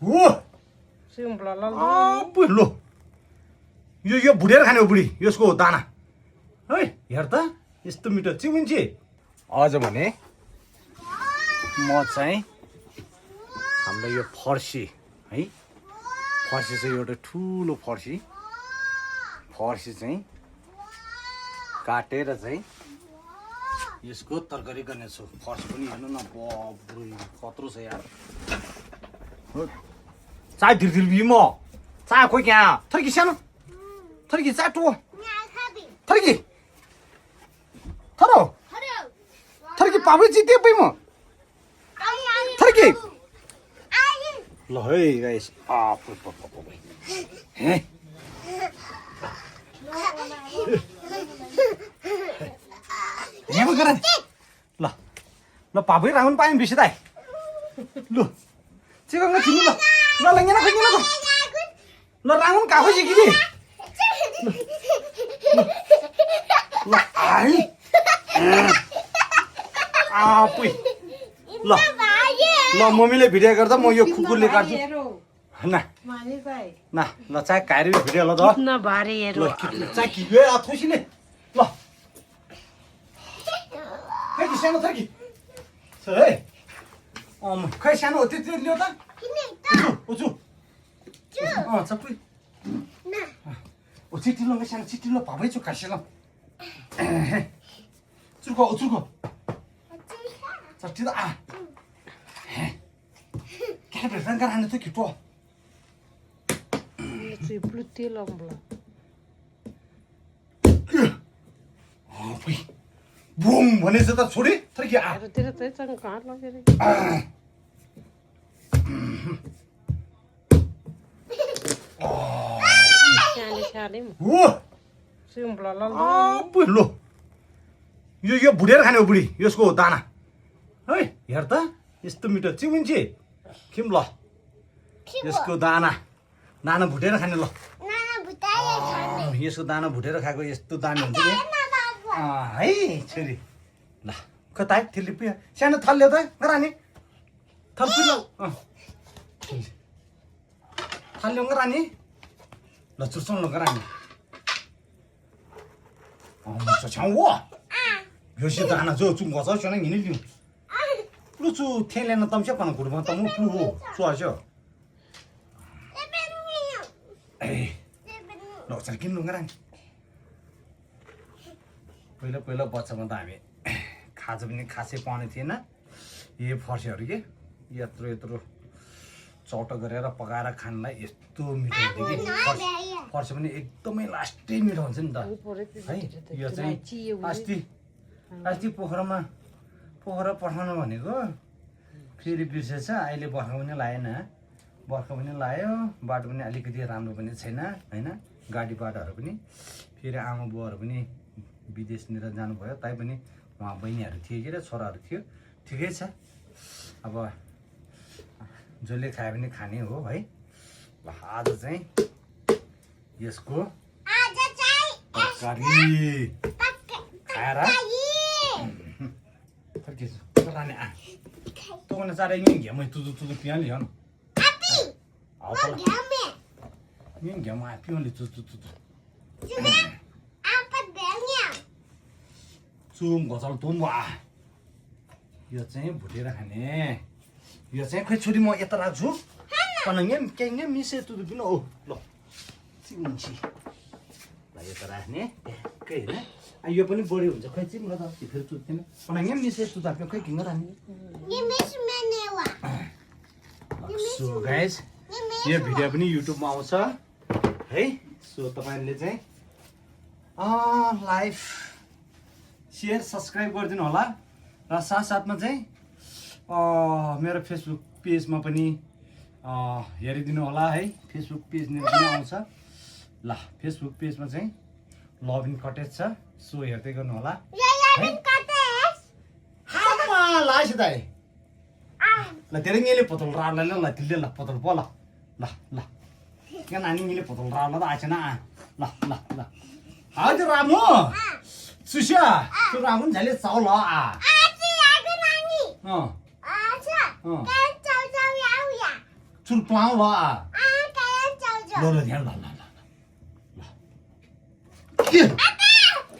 हो लो यो भुटेर खाने हो बुढी यसको दाना है हेर त यस्तो मिठो चिमुन्ची अझ भने म चाहिँ हाम्रो यो फर्सी है फर्सी चाहिँ एउटा ठुलो फर्सी चाहिँ काटेर चाहिँ यसको तरकारी गर्नेछु फर्सी पनि हेर्नु न बाब्रे कत्रो छ यार चाय धिर म चाय कोही क्या थर्की सानो थर्की चाय टो थर्की थरो थर्की पाबै जिते पै म थर्की ल है गाइस हे यहाँ गर ल ल पाबै राउन पाएँ बिर्से दाइ लु चिकन छिनी ल ल ल यहाँ खोइ यहाँ ल राउन काखो सिकिदे ल आई आपुई ल ल मम्मीले भिडियो गर्दा म यो कुकुरले काट्छु ना ना ल चाहे काएर भिडियो ल त कितना भारी हेरो चाहे कियो थोसिले ल खै सानो थर्की छ है खै सानो हो त्यो लियो त उजु सबै चिट्ठी ल सानो चिट्ठी ल भाबै छु खासे ल चुर्को चट्टी त क्या भेट्न खाने थियो किटो बुङ भनेछ त छोडी थर्की लो यो भुटेर खाने हो बुढी यसको दाना है हेर त यस्तो मिठो चिमुन्ची खिम ल यसको दाना भुटेर खाने ल यसको दाना भुटेर खाएको यस्तो दामी हुन्छ नि है छोरी ल कता थिल्ली पियो सानो थल ल्याउ त रानी थल पिलो थल ल्याउ रानी ल चुर्साउँ ल रानी 와! 요시 다나 저 중고서 저는 이는 루츠 텔레는 땀샷하는 그러면 땀을 부고 좋아하죠. 에이, 너 잘긴 놈가랑. पहिला बच्चामा त हामी खाजा पनि खासै पाउने थिएन यही फर्सीहरू के यत्रो चौटो गरेर पकाएर खानलाई यस्तो मिठो हुन्छ कि फर्सी पनि एकदमै लास्टै मिठो हुन्छ नि त है यो चाहिँ अस्ति पोखरा पठाउनु भनेको फेरि बिर्सेछ अहिले बर्खा पनि लाएन बर्खा पनि लायो बाटो पनि अलिकति राम्रो पनि छैन हैन गाडी बाटोहरू पनि फेरि आमा बुवाहरू पनि विदेशनिर जानुभयो तै पनि उहाँ बहिनीहरू थिए के छोराहरू थियो ठिकै छ अब जसले खाए पनि खाने हो है आज चाहिँ यसको तरकारी खाएर रानी तो कौन सारे ये गेम है तू पियान लिया ना ये गेम है पियान ली तू चुम गसल तुम वा यो चाहिँ भुटेर खाने यो चाहिँ खै छोरी म यता राख्छु पनङ्गे केङ्गे मिसे तु किन ओ ल चिम्ची ल यता राख्ने के हैन यो पनि बढी हुन्छ खै चिम ल त फेरि चुत्दैन पनङ्गे मिसे तु त खै किन राख्ने ये मिस मैंने वा सो गाइस यो भिडियो पनि युट्युब मा आउँछ है सो तपाईहरुले चाहिँ लाइभ शेयर सब्स्क्राइब गरिदिनु होला र साथसाथमा चाहिँ मेरो फेसबुक पेजमा पनि हेरिदिनु होला है फेसबुक पेजनिर पनि आउँछ ल फेसबुक पेजमा चाहिँ लभिन कटेज छ सो हेर्दै गर्नु होला लाइस दाइ ल धेरै यहीले पतल राड्ला ल तिलले ल पतल पो ल ल ल क्या नानी यहीले पतल राड्ला त आएछन् ल ल ल हजुर रामु सुस्या त्यो रामु झले चाउ ल चुरप्लाउ ल ल ल यहाँ ल ल ल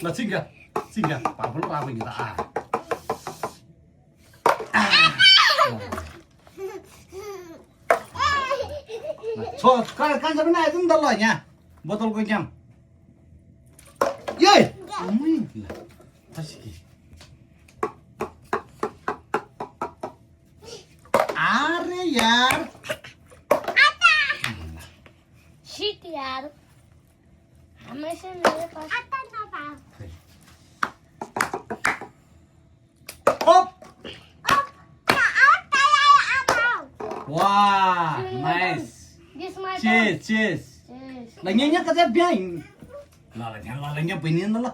ल चिङ्गा चिङ्गा पापल पापल गिरा छो कान्छ पनि आइदिनु नि त ल यहाँ बोतलको क्याम यही अरे यार शिट यार हमेशा मेरे pass Wow, nice. This my Cheers, cheers. Là nghe nhắc cái dép bien. Là nghe bình yên đó là.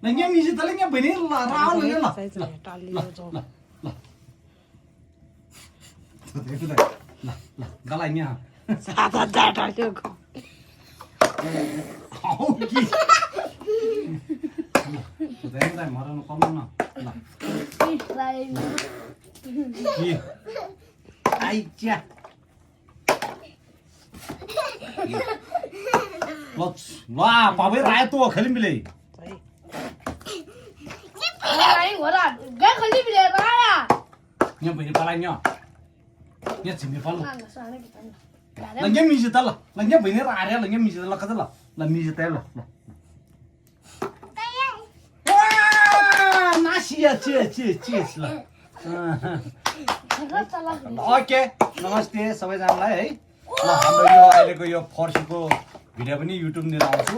Là nghe mi gì ta là nghe bình yên là ráo là là. Là cái này nha. Sao ta ra được? Không gì. Tụi em đây mà nó có luôn nào. Gì? Ai cha. Wow, bảo vệ lại tua khởi lên đi. Này của ta, cái khởi đi về ra à? Nhưng bây giờ phải nhá. Nhá chỉ mình phải luôn. Là nhá mình gì ta là nhá bây giờ ra là nhá mình gì là cái đó là mình gì ta là. Wow, nasi ya, cheers là. Okay नमस्ते सबैजनालाई है ल हाम्रो यो अहिलेको यो फर्सीको video पनि युट्युबनिर आउँछु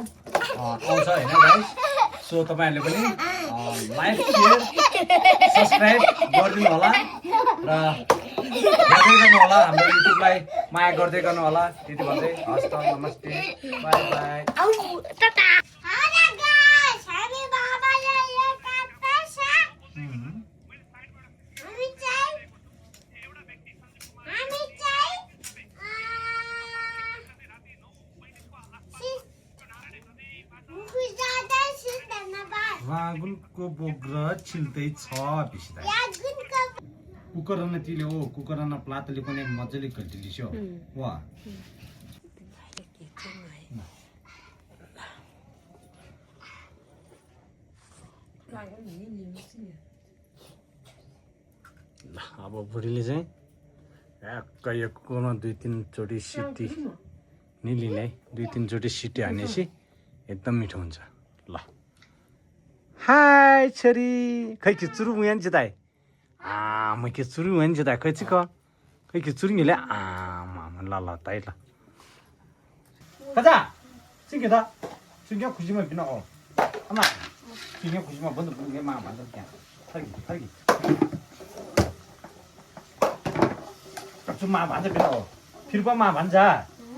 आउँछ होइन गाइस सो तपाईँहरूले पनि लाइक सेयर सब्सक्राइब गरिदिनु होला र गर्दै गर्नु होला हाम्रो युट्युबलाई माया गर्दै गर्नु होला त्यति भन्दै हस् त नमस्ते बाई बाई रागुलको बोग्रा छिल्दै छ बिस्ता कुकरना तिले ओ कुकरना प्लातले पनि मजाले गल्टिलिस्यो वा अब बुढीले चाहिँ एक्क यो कुकरमा 2-3 चोटि सिटी निलिने 2-3 चोटि सिटी हानेपछि एकदम मिठो हुन्छ ल हाय छोरी खै के चुरु मुयान जिताए म के चुरु मुयान जिताए खै चाहिँ खै के चुरु निले मामा ल ताइ ल कता सिंगे त सिंगे खुसीमा बिना ओ अमा सिंगे खुसीमा बन्द बुगे मा भन्छ त्यहाँ फर्की मा भन्छ बिना ओ फिरपा मा भन्छ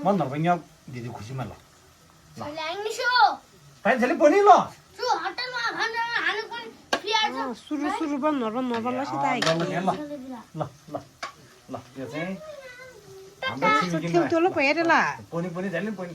मन नभइnya दिदी खुसीमा ल पाइन्छ पनि ल सुरु बन्द नर्बल सिधा ल यो चाहिँ हाम्रो छिमेकी त्यो ल हेरेला पनि झ्याले पनि